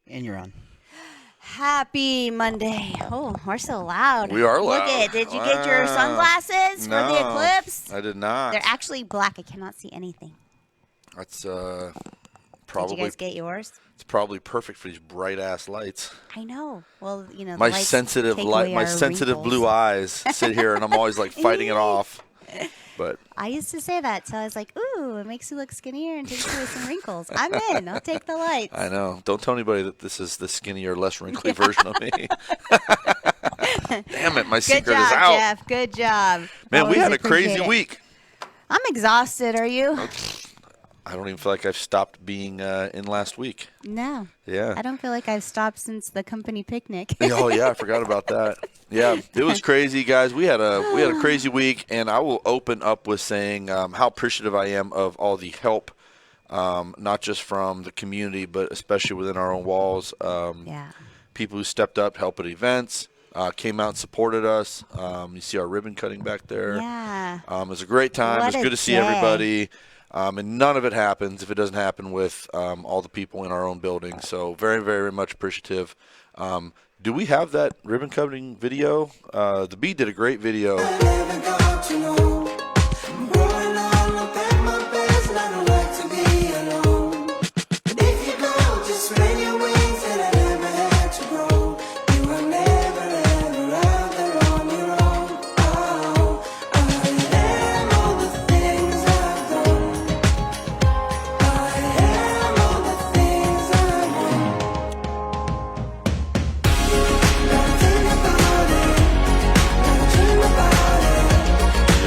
And you're on. Happy Monday. Oh, we're so loud. We are loud. Look it. Did you get your sunglasses for the No, Eclipse? I did not. They're actually black. I cannot see anything. That's Did probably you guys get yours? it's probably perfect for these bright ass lights. I know. Well, you know, the My lights sensitive take light, away my our sensitive wrinkles. blue eyes sit here, and I'm always like fighting it off. But I used to say that, so I was like, ooh, it makes you look skinnier and takes away some wrinkles. I'm in. I'll take the lights. I know. Don't tell anybody that this is the skinnier, less wrinkly version of me. Damn it, my Good secret job, is out. Jeff. Good job. Man, we Always had a appreciate crazy it. week. I'm exhausted. Are you? I don't even feel like I've stopped being in last week. No. Yeah. I don't feel like I've stopped since the company picnic. Oh yeah, I forgot about that. Yeah, it was crazy, guys. We had a crazy week, and I will open up with saying how appreciative I am of all the help, not just from the community, but especially within our own walls. Yeah. People who stepped up, helped at events, came out and supported us. You see our ribbon cutting back there. Yeah. It was a great time. What It was a good to see day. everybody. And none of it happens if it doesn't happen with all the people in our own building. So very, very much appreciative. Do we have that ribbon cutting video? The Bee did a great video.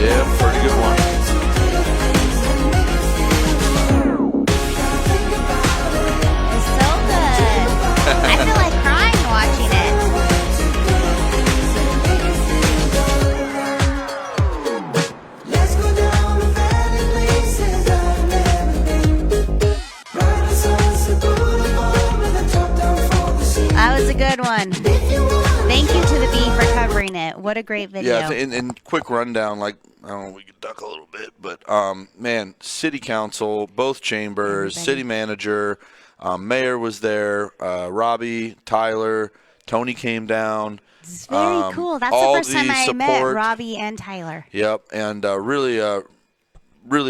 Yeah, pretty good one. It's so good. I feel like crying watching it. That was a good one. Thank you to the Bee for covering it. What a great video. Yeah, and quick rundown, like, I don't know, we could duck a little bit, but, man, city council, both chambers, Everybody. city manager, mayor was there, Robbie, Tyler, Tony came down. It's very cool. That's the all first time the I met support. Robbie and Tyler. Yep, and really a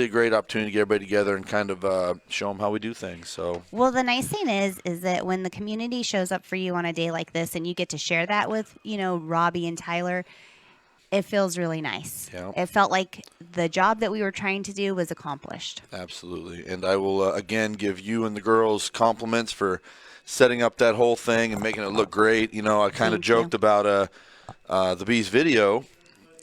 great opportunity to get everybody together and kind of show them how we do things. So Well, the nice thing is that when the community shows up for you on a day like this and you get to share that with, Robbie and Tyler, it feels really nice. Yeah. It felt like the job that we were trying to do was accomplished. absolutely, and I will again give you and the girls compliments for setting up that whole thing and making it look great. I kind of Thank you. joked about the Bees video.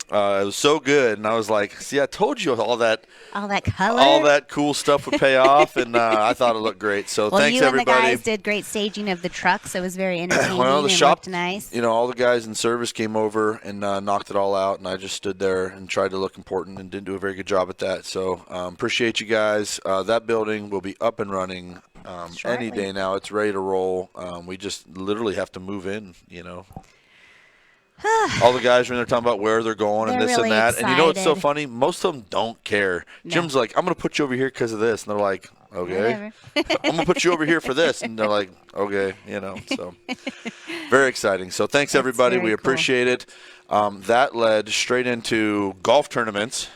It was so good, and I was like, "See, I told you all that All that cool stuff would pay off," and I thought it looked great. So Well, thanks you and everybody. the guys did great staging of the trucks. It was very entertaining Well, the and shop, looked nice. all the guys in service came over and knocked it all out, and I just stood there and tried to look important and didn't do a very good job at that. So appreciate you guys. That building will be up and running any Shortly. day now. It's ready to roll. We just literally have to move in, All the guys are in there talking about where they're going and They're this really and that. And you know what's so excited. funny? Most of them don't care. No. Jim's like, I'm going to put you over here because of this. And they're like, okay. Whatever. I'm going to put you over here for this. And they're like, okay, so very exciting. So thanks, everybody. very We cool. appreciate it. That led straight into golf tournaments,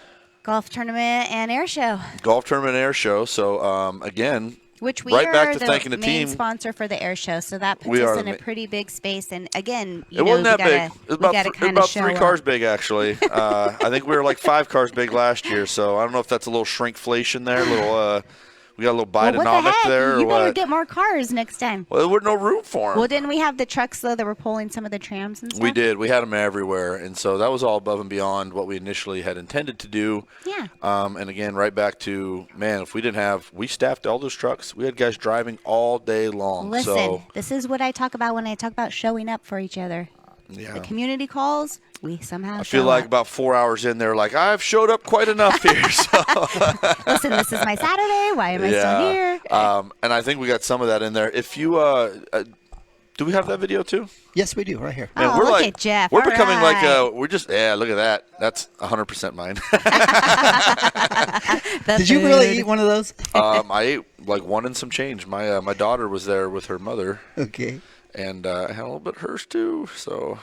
Golf tournament and air show, air show. So, again, which we right are back to the thanking the main team. sponsor for the air show. So that puts We are us in the a pretty big space. And again, It wasn't that big. It was we gotta about, kind of about show 3 up. cars big, actually. I think we were like 5 cars big last year. So I don't know if that's a little shrinkflation there, we got a little Well, what the Bidenomics heck? there or You better what? get more cars next time. Well, there was no room for them. Well, didn't we have the trucks, though, that were pulling some of the trams and stuff? We did. We had them everywhere, and so that was all above and beyond what we initially had intended to do. Yeah. And again, right back to, man, if we staffed all those trucks. We had guys driving all day long. Listen, So, this is what I talk about when I talk about showing up for each other. yeah. The community calls, we somehow I feel show like up. about 4 hours in there, like, I've showed up quite enough here. So. Listen, this is my Saturday. Why am I still here? And I think we got some of that in there. If you Do we have that video too? Yes, we do, right here. Man, Oh, we're look like at Jeff. we're All becoming right. like we're just look at that. That's 100% mine. The Did you really food. eat one of those? I ate like one and some change. My daughter was there with her mother, Okay. and I had a little bit of hers too. So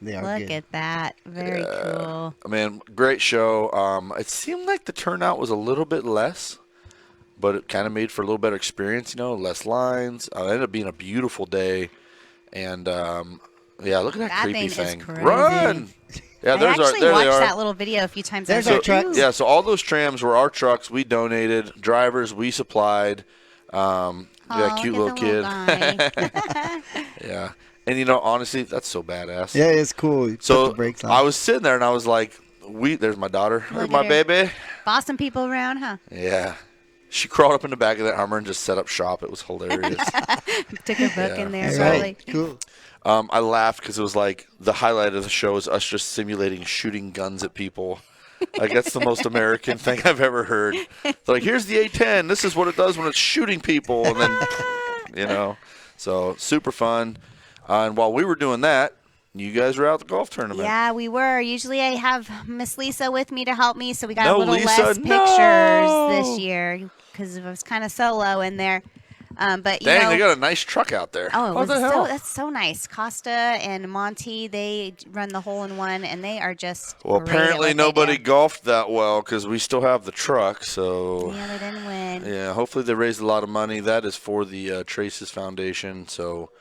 They are Look good. at that. Very cool. I mean, great show. It seemed like the turnout was a little bit less, but it kind of made for a little better experience. Less lines. It ended up being a beautiful day, and yeah, look at that, That creepy thing is thing. crazy. Run! Yeah, I there's actually there they watched are. that little video a few times. There's I was our like, trucks. "Ooh." Yeah, so all those trams were our trucks. We donated. Drivers we supplied. We got a Aw, cute look little at kid. the guy. Yeah, and honestly, that's so badass. Yeah, it's cool. You put So the brakes on. I was sitting there and I was like, there's my daughter, there's Look my at her. baby. Bossing people around, huh? Yeah. She crawled up in the back of that Hummer and just set up shop. It was hilarious. Took a book in there, All probably. right, cool. I laughed because it was like the highlight of the show is us just simulating shooting guns at people. Like, that's the most American thing I've ever heard. They're like, here's the A-10. This is what it does when it's shooting people. And then, so super fun. And while we were doing that, you guys were out at the golf tournament. Yeah, we were. Usually I have Miss Lisa with me to help me, so we got No, a little Lisa, less no! pictures this year because it was kind of solo in there. But Dang, they got a nice truck out there. Oh, it What was the hell? that's so nice. Costa and Monty, they run the hole-in-one, and they are just Well, great at apparently what they nobody do. golfed that well because we still have the truck. So Yeah, they didn't win. yeah, hopefully they raised a lot of money. That is for the Traces Foundation. So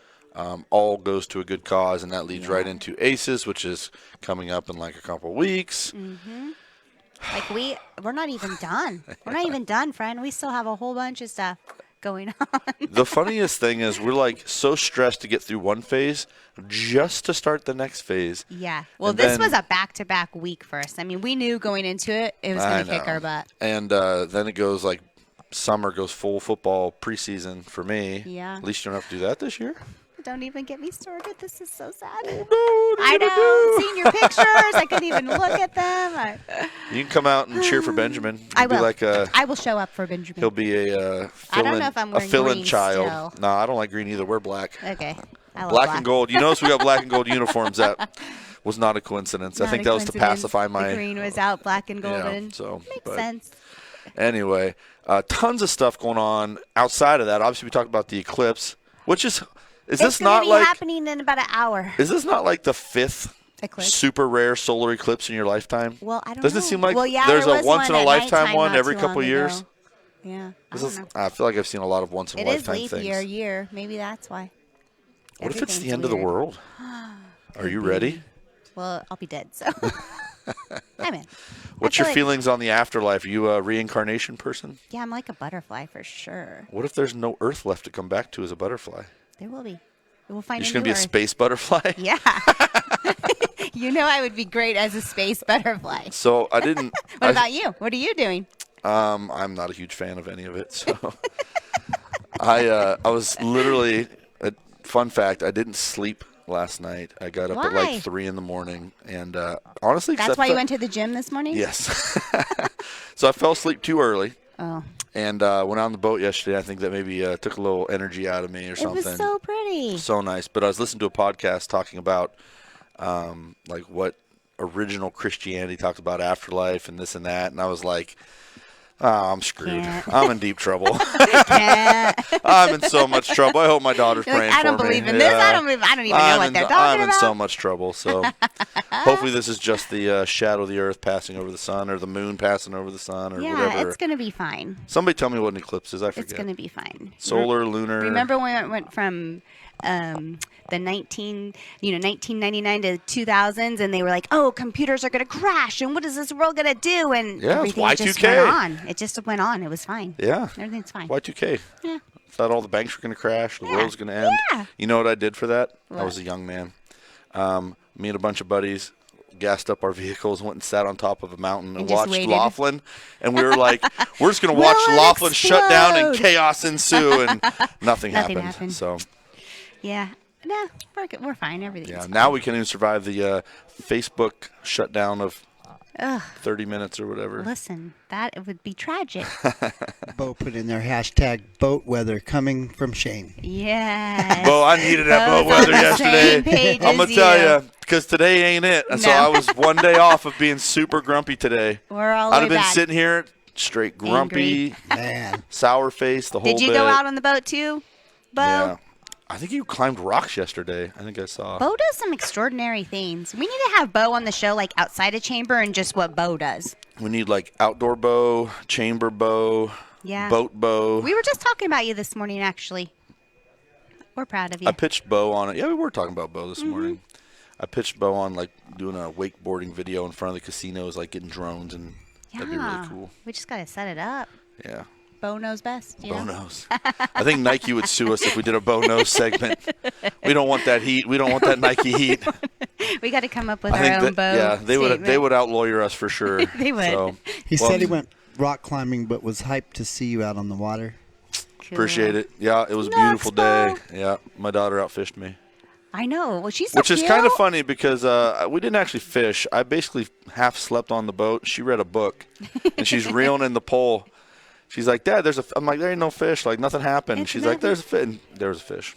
all goes to a good cause, and that leads right into Aces, which is coming up in like a couple weeks. Like we're not even done. We're not even done, friend. We still have a whole bunch of stuff going on. The funniest thing is we're like so stressed to get through one phase just to start the next phase. Yeah. Well, And this then- was a back-to-back week for us. I mean, we knew going into it, it was I going to kick know. our butt. And then it goes like summer goes full football preseason for me. Yeah. At least you don't have to do that this year. Don't even get me started. This is so sad. Oh, no, I what are you know. gonna Seeing your pictures, I couldn't even look at them. do? You can come out and cheer for Benjamin. I He'll be will. like I will show up for Benjamin. he'll be a I fill-in, don't know if I'm wearing fill-in green child. still. No, I don't like green either. We're black. Okay. I love Black and gold. You notice we got black and gold uniforms. That was not a coincidence. I Not think a that was to coincidence. pacify The my. green was out, black and Yeah, golden. so, Makes but- sense. Anyway, tons of stuff going on outside of that. Obviously, we talked about the eclipse, which is It's this going not to be like happening in about an hour. is this not like the fifth Eclipse. super rare solar eclipse in your lifetime? Well, I don't Doesn't know. it seem like Well, yeah, there's there a was once in a at lifetime nighttime one not every too couple long years? ago. Yeah. I This don't is, know. I feel like I've seen a lot of once in a It is lifetime leap things. year. Maybe that's why. What if it's the Everything's end of the weird. world? Are you ready? Well, I'll be dead, so. I'm in. What's feel your like- feelings on the afterlife? Are you a reincarnation person? Yeah, I'm like a butterfly for sure. What if there's no Earth left to come back to as a butterfly? There will be. We'll find You're just a gonna new be a Earth. space butterfly. Yeah. You know I would be great as a space butterfly. So I didn't. What about you? What are you doing? I'm not a huge fan of any of it. So I was literally. Fun fact: I didn't sleep last night. I got up at Why? like 3 a.m. and honestly, 'cause That's I why you fe- went to the gym this morning? Yes. So I fell asleep too early Oh. and went on the boat yesterday. I think that maybe took a little energy out of me or It something. was so pretty. So nice. But I was listening to a podcast talking about like what original Christianity talked about afterlife and this and that, and I was like, oh, I'm screwed. Can't. I'm in deep trouble. Can't. I'm in so much trouble. I hope my daughter's You're like, praying I don't for me. believe in this. I don't even know what they're talking I'm about. in so much trouble. So hopefully this is just the shadow of the earth passing over the sun, or the moon passing over the sun, or Yeah, whatever. it's going to be fine. Somebody tell me what an eclipse is. I forget. It's going to be fine. Solar, lunar. Remember when it went from the 1999 to 2000s, and they were like, "Oh, computers are going to crash, and what is this world going to do?" And Yeah, it's everything just Y2K. went on. It just went on. It was fine. Yeah. Everything's fine. Y2K. Yeah. Thought all the banks were going to crash. The Yeah. world's going to end. Yeah. You know what I did for that? I What? was a young man. Me and a bunch of buddies gassed up our vehicles, went and sat on top of a mountain and just watched waited. Laughlin. And we were like, we're just going to Will watch it Laughlin shut down and explode? chaos ensue. And nothing Nothing happened. happened. So, Yeah. No, we're fine. Everything's yeah, fine. now we can even survive the Facebook shutdown of Ugh. 30 minutes or whatever. Listen, that would be tragic. Bo put in their hashtag boat weather coming from Shane. Yes. Bo, I needed that boat Bo's on weather the yesterday. same page I'm going as to tell you. you, because today ain't it. And so No. I was one day off of being super grumpy today. We're all I'd the have way been back. sitting here straight grumpy, Man. sour face the whole Did you bit. go out on the boat too, Bo? Yeah. I think you climbed rocks yesterday. I think I saw. Bo does some extraordinary things. We need to have Bo on the show, like outside of chamber, and just what Bo does. We need like outdoor bow, chamber bow, Yeah. boat bow. We were just talking about you this morning, actually. We're proud of you. I pitched Bo on it. Yeah, we were talking about Bo this Mm-hmm. morning. I pitched Bo on like doing a wakeboarding video in front of the casinos, like getting drones, and that'd be really cool. We just got to set it up. Yeah. Bo knows best. You Bo know? knows. I think Nike would sue us if we did a Bo knows segment. We don't want that heat. We don't want that Nike heat. We got to come up with I our think own that, Bo. yeah, they would statement. outlawyer us for sure. They would. So, He well, said he went rock climbing, but was hyped to see you out on the water. Cool. Appreciate it. Yeah, it was a Nuts, beautiful day. Bo. Yeah, my daughter outfished me. I know. Well, she's so Which is cute. kind of funny because we didn't actually fish. I basically half slept on the boat. She read a book, and she's reeling in the pole. She's like, Dad, I'm like, there ain't no fish. Like, nothing happened. It's She's like, nothing. there's a fish. And there was a fish.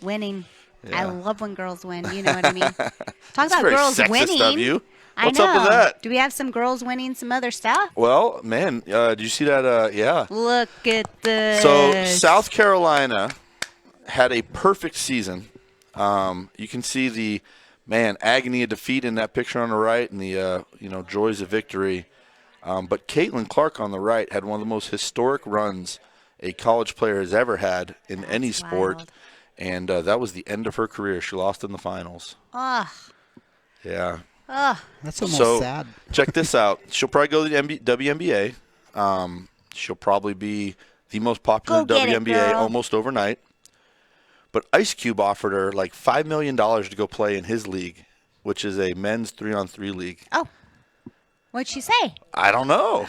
Winning. Yeah. I love when girls win. You know what I mean? Talk That's about very girls sexist winning. of you. I What's know. up with that? Do we have some girls winning some other stuff? Well, man, did you see that? Yeah. Look at this. So South Carolina had a perfect season. You can see the agony of defeat in that picture on the right, and the joys of victory. But Caitlin Clark on the right had one of the most historic runs a college player has ever had in any sport, wild. and that was the end of her career. She lost in the finals. Ugh. Yeah. Ugh. That's almost So sad. check this out. She'll probably go to the WNBA. She'll probably be the most popular in Go get it, WNBA girl. almost overnight. But Ice Cube offered her like $5 million to go play in his league, which is a men's 3-on-3 league. Oh. What'd she say? I don't know.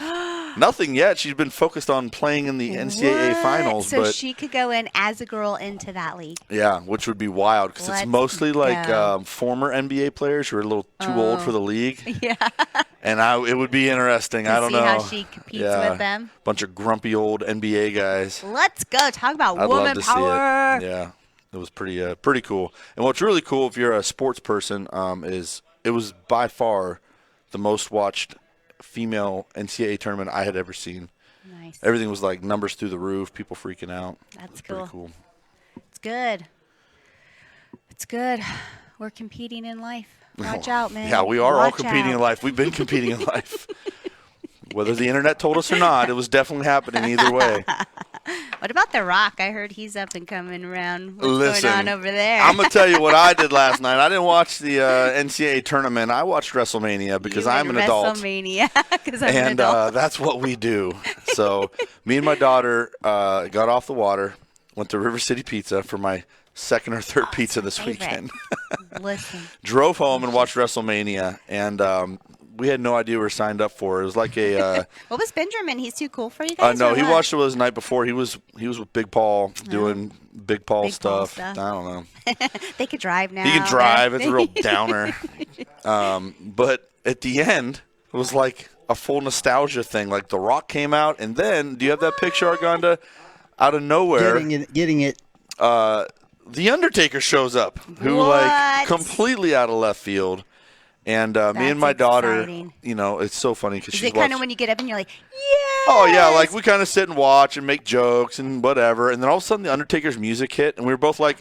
Nothing yet. She's been focused on playing in the NCAA What? finals. So but she could go in as a girl into that league. yeah, which would be wild because it's Let's mostly like go. former NBA players who are a little too old for the league. Yeah. And it would be interesting. I don't see know. how she competes with them. Bunch of grumpy old NBA guys. Let's go. Talk about I'd woman love to power. see it. Yeah, it was pretty cool. And what's really cool if you're a sports person is it was by far the most watched female NCAA tournament I had ever seen. Nice. Everything was like numbers through the roof, people freaking out. That's Pretty cool. cool. It's good. It's good. We're competing in life. Watch out, man. Yeah, we are all Watch competing in out. life. We've been competing in life. Whether the internet told us or not, it was definitely happening either way. What about The Rock? I heard he's up and coming around. What's Listen, going on over there? I'm going to tell you what I did last night. I didn't watch the NCAA tournament. I watched WrestleMania because You I'm went an adult. WrestleMania because I'm an And adult. that's what we do. So me and my daughter got off the water, went to River City Pizza for my second or third pizza this favorite. weekend. Listen. Drove home and watched WrestleMania, and we had no idea we were signed up for. It was like a What was Benjamin? He's too cool for you guys? no, or he what? watched it the night before. He was with Big Paul doing Big Paul Big Paul stuff. stuff. I don't know. They could drive now. He can drive. It's a real downer. But at the end, it was like a full nostalgia thing. Like The Rock came out, and then do you have that picture, Arganda? Out of nowhere, Getting it. The Undertaker shows up, who What? like completely out of left field. And me and That's my daughter, exciting. it's so funny because Is she's it kind of watching. when you get up and you're like, yeah? Oh yeah, like we kind of sit and watch and make jokes and whatever, and then all of a sudden the Undertaker's music hit, and we were both like,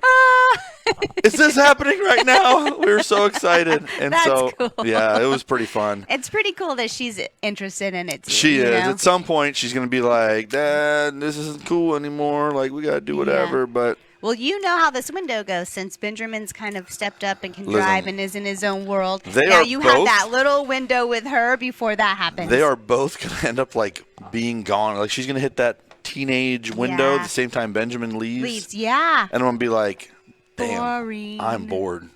"Is this happening right now?" We were so excited, and That's so cool. yeah, it was pretty fun. It's pretty cool that she's interested in it too. She you is. know? At some point, she's gonna be like, "Dad, this isn't cool anymore. Like we gotta do whatever." Yeah. But Well, you know how this window goes since Benjamin's kind of stepped up and can Listen, drive and is in his own world. they now are you have both- that little window with her before that happens. they are both gonna end up like being gone. Like she's gonna hit that teenage window Yeah. at the same time Benjamin leaves. Yeah. And I'm gonna be like, "Damn, Boring. I'm bored."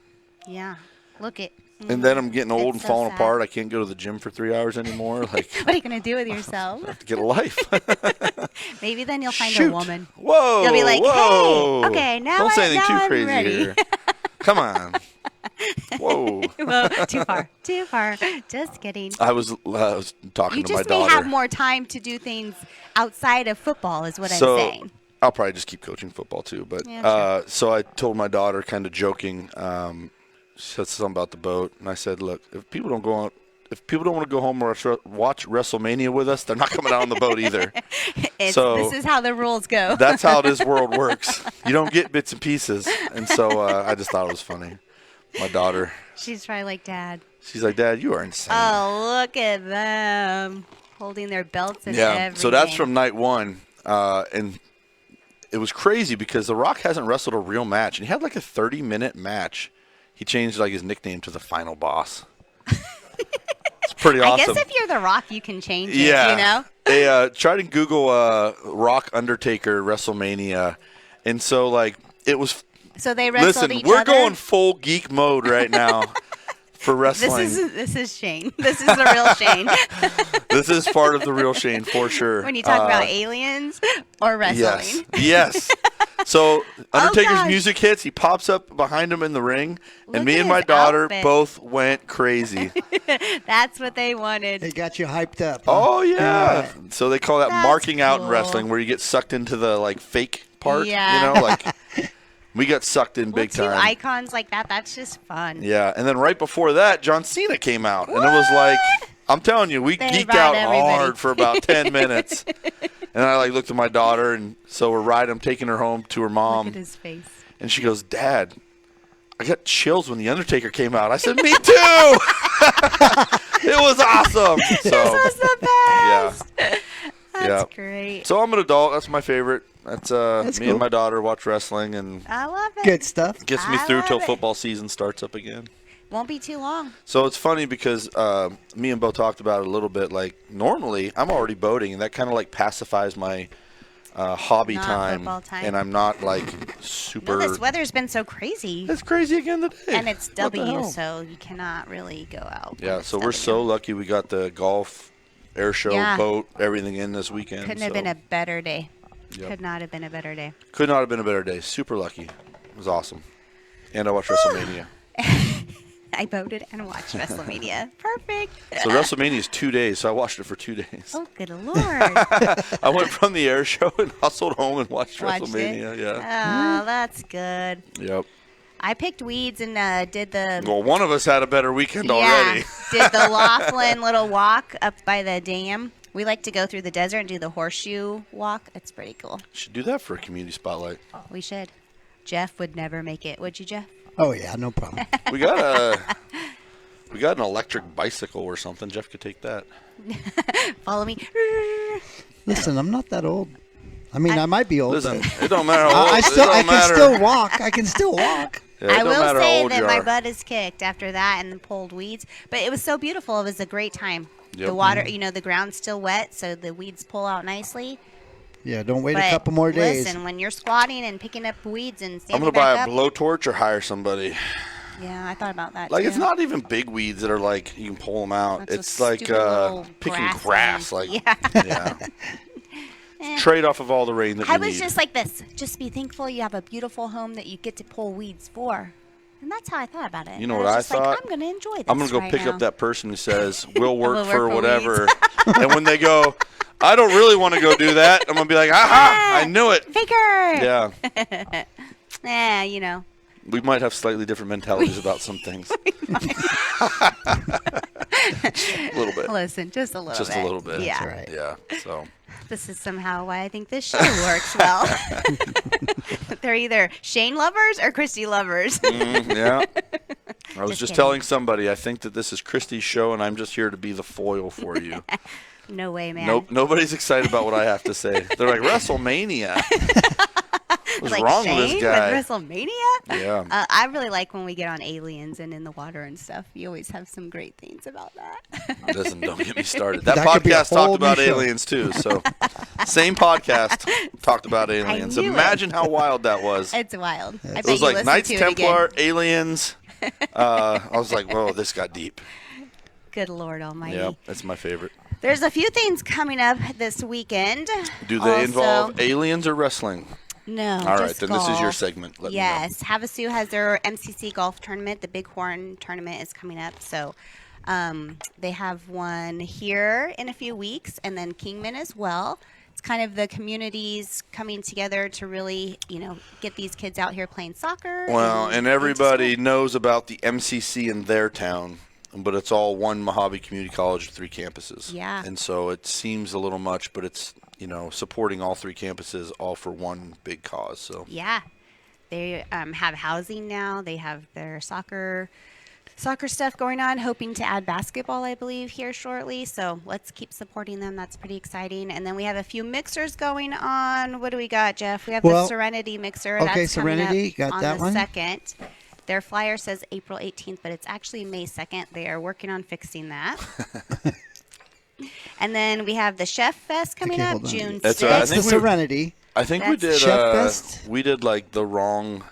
Yeah. Look it. And then I'm getting old It's and so falling sad. apart. I can't go to the gym for 3 hours anymore. Like, What are you gonna do with yourself? to get a life. Maybe then you'll find Shoot. a woman. Whoa. You'll be like, whoa. hey, okay, now Don't say anything now too I'm crazy ready. here. Come on. Whoa. Well, too far. Too far. Just kidding. I was talking You to my just may daughter. have more time to do things outside of football, is what So I'm saying. I'll probably just keep coaching football too. But Yeah, so I told my daughter, kind of joking, she said something about the boat, and I said, "Look, if people don't want to go home or watch WrestleMania with us, they're not coming out on the boat either." This is how the rules go. That's how this world works. You don't get bits and pieces, and so I just thought it was funny. My daughter, She's probably like, Dad. she's like, "Dad, you are insane." Oh, look at them holding their belts and Yeah. everything. So that's from night one, and it was crazy because The Rock hasn't wrestled a real match, and he had like a 30-minute match. He changed like his nickname to the Final Boss. It's pretty awesome. I guess if you're The Rock, you can change it, Yeah. you know? They tried to Google Rock Undertaker WrestleMania, and so like it was. So they wrestled Listen, each we're other. going full geek mode right now for wrestling. This is Shane. This is the real Shane. This is part of the real Shane for sure. When you talk about aliens or wrestling. Yes. So Undertaker's gosh. music hits. He pops up behind him in the ring, Look and me at and my his daughter outfit. both went crazy. That's what they wanted. They got you hyped up. Huh? Oh yeah. So they call that That's marking out in cool. wrestling, where you get sucked into the like fake part. Yeah. You know, like we got sucked in big Two time. icons like that's just fun. Yeah, and then right before that, John Cena came out, and it was like, I'm telling you, we They geeked ride out everybody. hard for about 10 minutes. And I like looked at my daughter, and so we're riding. I'm taking her home to her Look mom, at his face. and she goes, "Dad, I got chills when the Undertaker came out." I said, "Me too." It was awesome. So This was the yeah, best. That's yeah. great. So I'm an adult. That's my favorite. That's me cool. and my daughter watch wrestling, and I love it. Good stuff. gets me I through love till it. football season starts up again. Won't be too long. So it's funny because me and Bo talked about it a little bit. Like normally, I'm already boating, and that kind of like pacifies my hobby Not time, football time. and I'm not like No, super. this weather's been so crazy. It's crazy again today. And it's What the W, hell? so you cannot really go out. when Yeah, it's so we're W. so lucky we got the golf, air show, Yeah. boat, everything in this weekend. Couldn't have been a better day. Yep. Could not have been a better day. Could not have been a better day. Super lucky. It was awesome. And I watched WrestleMania. I voted and watched WrestleMania. Perfect. So WrestleMania is 2 days, so I watched it for 2 days. Oh, good lord. I went from the air show and hustled home and watched Watched WrestleMania. it? Yeah. Oh, that's good. Yep. I picked weeds and did the Well, one of us had a better weekend already. did the Laughlin little walk up by the dam. We like to go through the desert and do the horseshoe walk. It's pretty cool. Should do that for a community spotlight. We should. Jeff would never make it, would you, Jeff? Oh yeah, no problem. We got an electric bicycle or something. Jeff could take that. Follow me. Listen, I'm not that old. I mean, I might be old. Listen, but it don't matter how old. I it still, don't I can matter. still walk. I can still walk. Yeah, it I don't will matter how say old that you my are. butt is kicked after that and then pulled weeds. But it was so beautiful. It was a great time. Yep. The water, the ground's still wet, so the weeds pull out nicely. Yeah, don't wait But a couple more days. Listen, when you're squatting and picking up weeds and I'm standing gonna buy back a up, blowtorch or hire somebody. yeah, I thought about that. Like too. it's not even big weeds that are like you can pull them out. That's It's a like stupid little picking grass grass. thing. Like Yeah. yeah. Trade off of all the rain that I you was need. just like this. Just be thankful you have a beautiful home that you get to pull weeds for. And that's how I thought about it. You know And what was I just thought? Like, I'm going to enjoy this I'm gonna go right pick now. up that person who says we'll work We'll for work for whatever, and when they go, I don't really want to go do that. I'm gonna be like, aha! I knew it. Faker! Yeah, Yeah, we might have slightly different mentalities about some things. A little bit. Listen, just a little Just bit. a little bit. Yeah. That's right. Yeah. So This is somehow why I think this show works well. They're either Shane lovers or Christy lovers. yeah. I was Just just kidding. telling somebody I think that this is Christy's show, and I'm just here to be the foil for you. No way, man. Nope. Nobody's excited about what I have to say. They're like WrestleMania. What's Like wrong Shane with this guy? with WrestleMania? Yeah. I really like when we get on aliens and in the water and stuff. You always have some great things about that. Don't get me started. That, That could be a podcast whole talked about new show. aliens too. So same podcast talked about aliens. knew it. Imagine how wild that was. It's wild. I bet It was you like listen Knights to it Templar, again. aliens. I was like, whoa, this got deep. Good Lord Almighty. Yeah, that's my favorite. There's a few things coming up this weekend. Do they Also- involve aliens or wrestling? No. All right, just then this is your golf. segment. Let me know. Yes, Havasu has their MCC golf tournament. The Bighorn tournament is coming up, so they have one here in a few weeks, and then Kingman as well. It's kind of the communities coming together to really, get these kids out here playing soccer. Well, and to everybody school. knows about the MCC in their town, but it's all one Mojave Community College with 3 campuses. Yeah. And so it seems a little much, but it's, supporting all 3 campuses, all for one big cause. So Yeah, they have housing now. They have their soccer stuff going on, hoping to add basketball, I believe, here shortly. So let's keep supporting them. That's pretty exciting. And then we have a few mixers going on. What do we got, Jeff? We have the Serenity mixer. Okay, That's coming Serenity, up got on that the one? 2nd. Their flyer says April 18th, but it's actually May 2nd. They are working on fixing that. And then we have the Chef Fest coming Okay, up hold on. June That's 6th. all right. I That's the think we- Serenity. I think we That's did Chef Fest? we did like the wrong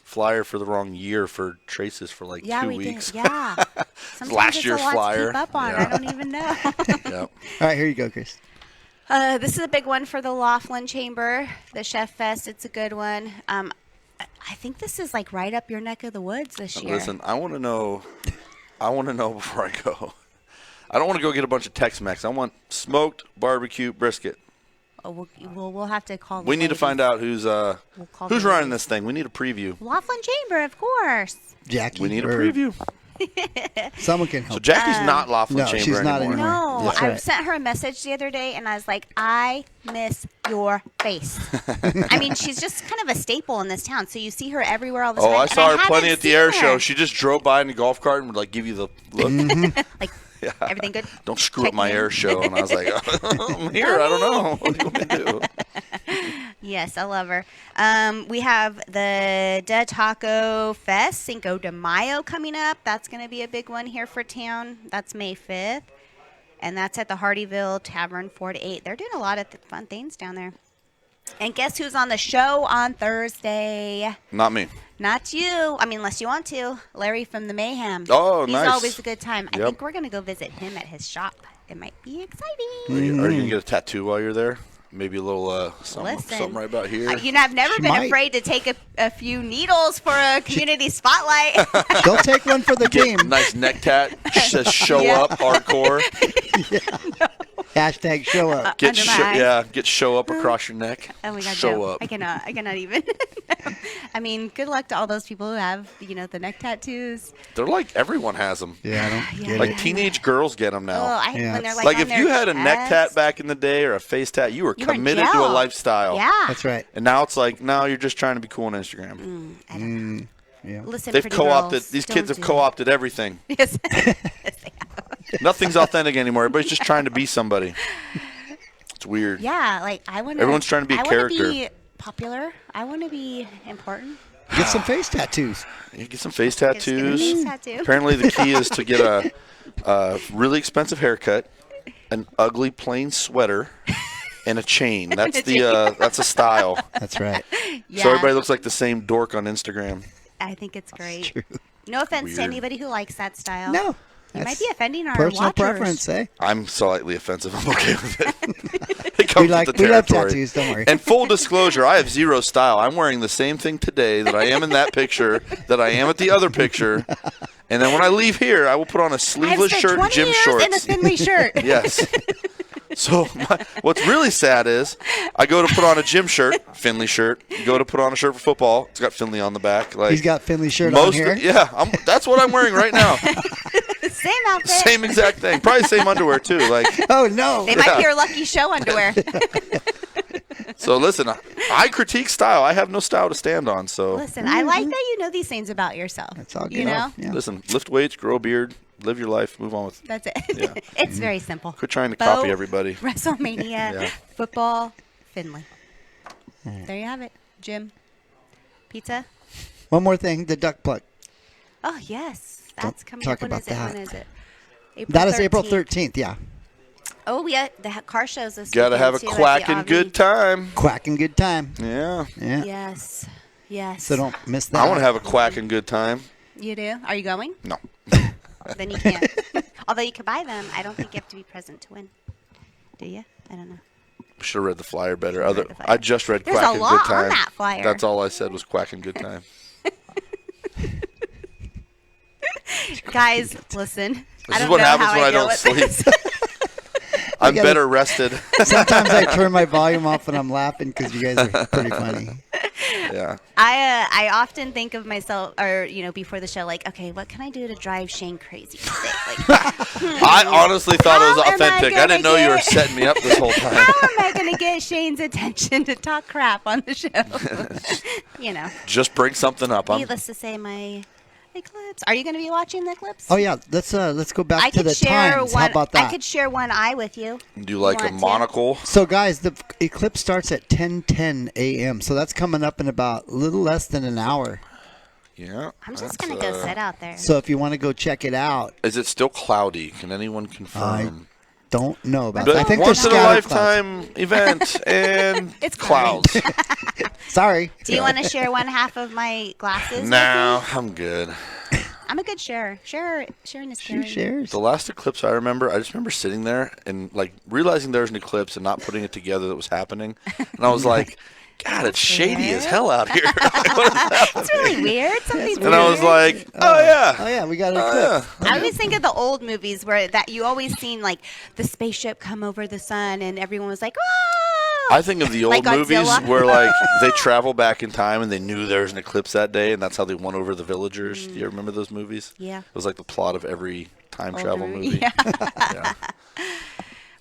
flyer for the wrong year for Traces for like 2 we weeks. did. Yeah. Sometimes Last it's year's a lot flyer. to keep up on. Yeah. I don't even know. Yep. All right, here you go, Chris. This is a big one for the Laughlin Chamber, the Chef Fest. It's a good one. I think this is like right up your neck of the woods this year. Listen, I want to know before I go. I don't want to go get a bunch of Tex-Mex. I want smoked barbecue brisket. Oh, we'll have to call. We need to find out who's call who's the running ladies. this thing. We need a preview. Laughlin Chamber, of course. Jackie. We need a or preview. Someone can help. So Jackie's not Laughlin no, Chamber she's not anymore. anymore. No, That's I right. sent her a message the other day, and I was like, I miss your face. I mean, she's just kind of a staple in this town, so you see her everywhere all the time. Oh, I and saw her plenty haven't at the seen air her. show. She just drove by in a golf cart and would like give you the look. Like, Yeah. everything good? Don't screw Check up my me in. air show. And I was like, I'm here. I don't know. What do you want me to do? Yes, I love her. We have the Da Taco Fest, Cinco de Mayo coming up. That's going to be a big one here for town. That's May 5th. And that's at the Hardyville Tavern, 4 to 8. They're doing a lot of fun things down there. And guess who's on the show on Thursday? Not me. Not you. I mean, unless you want to. Larry from the Mayhem. Oh, He's nice. always a good time. I Yep. think we're going to go visit him at his shop. It might be exciting. Are you going to get a tattoo while you're there? Maybe a little something, Listen, something right about here. I've never She been might. afraid to take a few needles for a community spotlight. They'll take one for the team. Nice neck tat. Says show Yeah. up hardcore. Hashtag show up. Get Under my eyes. get show up across your neck. Oh my God, show Joe. up. I cannot even. I mean, good luck to all those people who have, the neck tattoos. They're like everyone has them. Yeah, I don't Yeah. get Like it. teenage girls get them Oh, now. Yeah, when they're it's- like on If their you had a neck tat chest. back in the day or a face tat, you were You were committed to a gel. lifestyle. Yeah. That's right. And now it's like, no, you're just trying to be cool on Instagram. I don't know. Yeah. Listen, They've pretty co-opted. girls, These don't kids have do co-opted everything. it. Yes. Yes, they have. Nothing's authentic anymore. Everybody's just trying to be somebody. It's weird. Yeah, like I want to. Everyone's trying to be a character. I want to be popular. I want to be important. Get some face tattoos. You get some face Just get a tattoos. face tattoo. Apparently, the key is to get a really expensive haircut, an ugly plain sweater, and a chain. That's that's a style. That's right. Yeah, So everybody looks like the same dork on Instagram. I think it's great. True. No offense to Weird. anybody who likes that style. No. You might that's be offending our personal watchers. preference, eh? I'm slightly offensive. I'm okay with it. It comes We like with the we love territory. tattoos. Don't worry. And full disclosure, I have zero style. I'm wearing the same thing today that I am in that picture, that I am at the other picture. And then when I leave here, I will put on a I've sleeveless spent shirt and 20 gym years shorts. in a Finley shirt. Yes. So what's really sad is I go to put on a gym shirt, Finley shirt. You go to put on a shirt for football. It's got Finley on the back. Like He's got Finley shirt on here. That's what I'm wearing right now. Same outfit. Same exact thing. Probably same underwear too. Like Oh no. They might be your lucky show underwear. so. Listen, I critique style. I have no style to stand on. So Listen, I like that you know these things about yourself. That's all good. You know? Yeah. listen, lift weights, grow a beard, live your life, move on with. That's it. Yeah. It's very simple. Quit trying to Bo, copy everybody. WrestleMania, Yeah. football, Finley. There you have it. Jim. Pizza. One more thing, the duck pluck. Oh, yes. That's coming talk up. When about is it? that. When is it? April That is 13th. April 13th, yeah. Oh, yeah. The car shows this Got to weekend, have a too, at the quacking Avi. good time. Quacking good time. Yeah. Yeah. Yes. Yes. So don't miss that. I want to have a quacking good time. You do? Are you going? No. Then you can't. Although you could buy them, I don't think you have to be present to win. Do you? I don't know. Should have read the flyer better. Should've read the flyer. I just read There's a Quack and lot Good Time. on that flyer. That's all I said was Quack and Good Time. Guys, listen. This is what happens when I don't sleep. I'm better rested. Sometimes I turn my volume off when I'm laughing because you guys are pretty funny. Yeah. I often think of myself, or before the show, like, okay, what can I do to drive Shane crazy today? Like, I honestly thought it was How am I authentic. I didn't know gonna you were get- setting me up this whole time. how am I going to get Shane's attention to talk crap on the show? Just bring something up. Needless to say, my Eclipse. Are you going to be watching the Eclipse? Oh yeah, let's go back I to could the share times. one. How about that? I could share one eye with you. Do like a Want to? monocle. So guys, the eclipse starts at 10:10 a.m. So that's coming up in about a little less than an hour. Yeah. I'm just going to go sit out there. So if you want to go check it out, Is it still cloudy? Can anyone confirm? don't know about But that. I think once there's in a scatter clouds. lifetime event and It's clouds. Sorry. Do you want to share one half of my glasses? No, I'm good. I'm a good sharer. Sharing is She caring. shares. The last eclipse I just remember sitting there and like realizing there was an eclipse and not putting it together that was happening. And I was like, God, it's shady as hell out here. What is happening? It's really weird. Something's And I was weird. like, oh yeah. Oh yeah, we got an eclipse. I always think of the old movies where that you always seen like the spaceship come over the sun and everyone was like, oh. I think of the old Like movies Godzilla. where like they travel back in time and they knew there was an eclipse that day and that's how they won over the villagers. Do you remember those movies? Yeah. It was like the plot of every time Older travel movie. movie. Yeah. Yeah.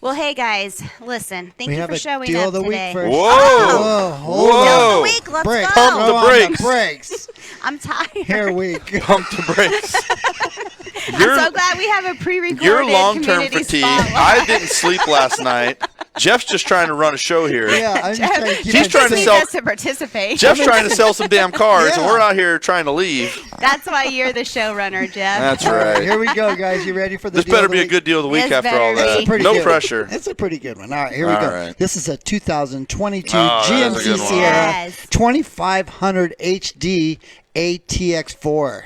Well, hey guys, listen. Thank We you have for a showing deal up of the week today. first. Whoa! Whoa, hold Whoa! Deal of on. the week. Let's Break. go. Pump the Go on brakes. brakes. I'm tired. Here we go. Pump the brakes. I'm so glad we have a pre-recorded Your long-term community fatigue. spotlight. I didn't sleep last night. Jeff's just trying to run a show here. Yeah, I'm just trying to keep He's it trying to Just safe. need sell- us to participate. Jeff's trying to sell some damn cars, and Yeah. we're out here trying to leave. That's why you're the showrunner, Jeff. That's All right, right. here we go, guys. You ready for the This deal better of the be a week? good deal of the week This after all better that. be. Pretty No good. pressure. It's a pretty good one. All right, here we All go. right. This is a 2022 Oh, that is a GMC good one. Sierra Yes. 2500 HD ATX4.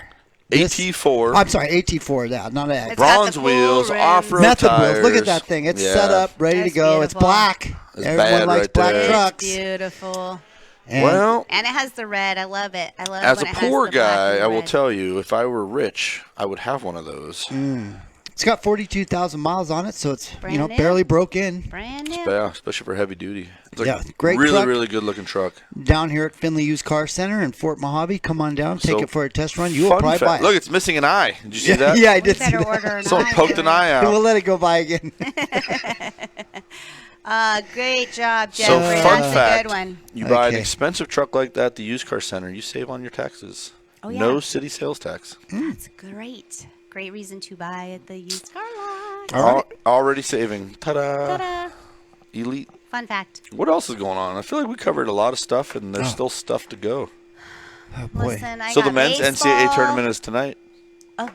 This- AT4. I'm sorry, AT4. That not an It's got Bronze the full wheels, rims. off-road Method tires. wheels. Look at that thing. It's Yeah. set up, ready That's to go. It's beautiful. black. It's Everyone bad likes right black there. trucks. Beautiful. And Well, And it has the red. I love it. I love as when a it has poor the black guy, and I will red. tell you, if I were rich, I would have one of those. it's got 42,000 miles on it, so it's Brand new. barely broke in. Brand new. Yeah, especially for heavy duty. It's like Yeah, great really, truck. really good looking truck. Down here at Findlay Used Car Center in Fort Mojave. Come on down, take So, it for a test run. You will Fun probably fact- buy it. Look, it's missing an eye. Did you see yeah, that? yeah, I We did see better that. order an Someone eye poked for an it. eye We'll out. let it go by again. Great job, So, Jeffrey. fun That's fact, a good one. you buy an Okay. expensive truck like that at the used car center, you save on your taxes. Oh, yeah. No city sales tax. That's great. Great reason to buy at the used car lot. All right. Already saving. Ta-da. Ta-da. Elite. Fun fact. What else is going on? I feel like we covered a lot of stuff, and there's still stuff to go. Oh, boy. Listen, I So got the men's baseball. NCAA tournament is tonight. Oh,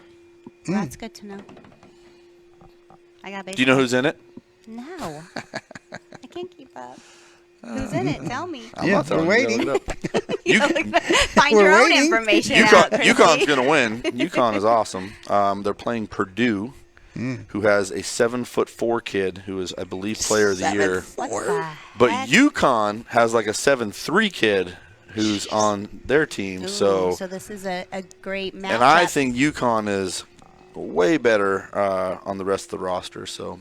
that's good to know. I got baseball. Do you know who's in it? No. I can't keep up. Who's in it? Tell me. I'm Yeah, not telling we're you. waiting. Look it up. You, Find We're your own waiting. information out, UConn, Chrissy. UConn's going to win. UConn is awesome. They're playing Purdue, who has a 7'4" kid who is, I believe, player of the year. What the But heck? UConn has like a 7'3" kid who's on their team. Ooh, So, so this is a great matchup. and I think UConn is way better on the rest of the roster. So,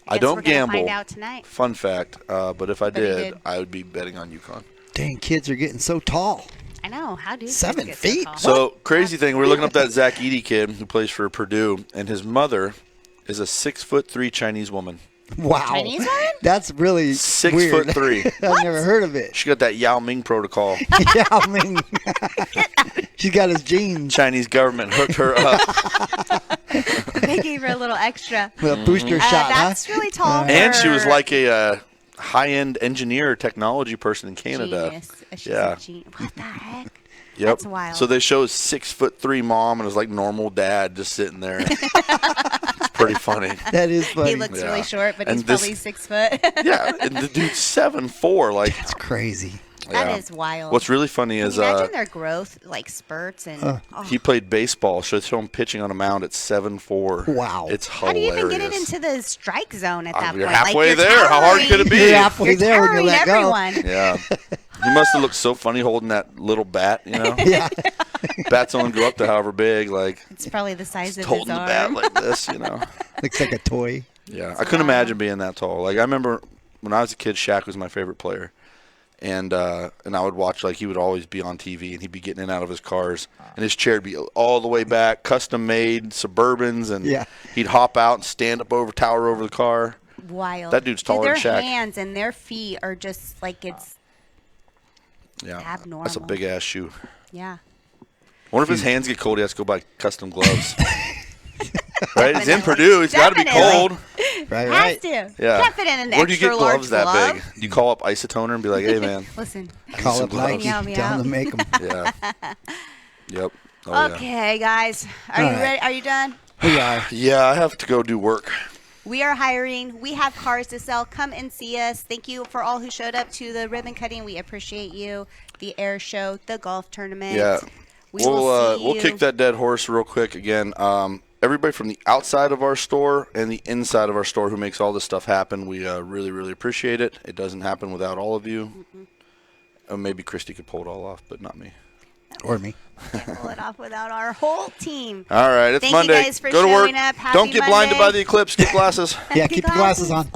I Guess don't we're gonna gamble. Find out tonight. Fun fact. But if I But he did, did. I would be betting on UConn. Dang, kids are getting so tall. I know. How do 7 kids get feet? tall? So crazy thing, we're looking up that Zach Eady kid who plays for Purdue, and his mother is a 6'3" Chinese woman. Wow. Chinese woman? That's really 6'3". I've never heard of it. She got that Yao Ming protocol. Yeah, I mean, she's got his genes. Chinese government hooked her up, They gave her a little extra. With a booster shot, huh? That's really tall. and she was for like a high-end engineer, technology person in Canada. Genius. She's Yeah. a What the heck? Yep. That's wild. So they show 6'3" mom and his like normal dad just sitting there. It's pretty funny. That is funny. He looks Yeah. really short, but And he's this- probably 6 foot. Yeah, and the dude's 7'4". Like It's crazy. That is wild. What's really funny is imagine their growth, like spurts, and he played baseball. So show him pitching on a mound at 7'4". Wow. It's how hilarious. do you even get it into the strike zone at that You're point? halfway you're there. How hard could it be? You're halfway You're there when you towering let go. everyone. Yeah. He must have looked so funny holding that little bat, you know? Yeah. Bats only go up to however big, like It's probably the size of his holding the bat arm. like this, you know? Looks like a toy. Yeah. I couldn't imagine being that tall. Like, I remember when I was a kid, Shaq was my favorite player. And I would watch, like, he would always be on TV, and he'd be getting in and out of his cars. And his chair would be all the way back, custom-made Suburbans, and he'd hop out and stand up tower over the car. Wild. That dude's taller than Shaq. Their hands and their feet are just like it's abnormal. That's a big-ass shoe. Yeah. I wonder if his hands get cold, he has to go buy custom gloves. Right? He's in Purdue. He's got to be cold. Right, Has right. to. Yeah. Can't fit in an Where do you extra get large gloves that glove. big? Do you call up Isotoner and be like, hey, man. Listen. Call up Some Nike. gloves. Help me Tell them out. to make them. Yeah. Yep. Oh, Okay, guys. Are you All right. ready? Are you done? We are. Yeah, I have to go do work. We are hiring. We have cars to sell. Come and see us. Thank you for all who showed up to the ribbon cutting. We appreciate you. The air show, the golf tournament. Yeah. We'll We'll kick that dead horse real quick again. Everybody from the outside of our store and the inside of our store who makes all this stuff happen, we really, really appreciate it. It doesn't happen without all of you. Maybe Christy could pull it all off, but not me. Or me. Can't pull it off without our whole team. All right, it's Thank Monday. you guys for Go to work. showing up. Happy Don't get blinded Monday. by the eclipse. Get glasses. Yeah, keep your glasses on.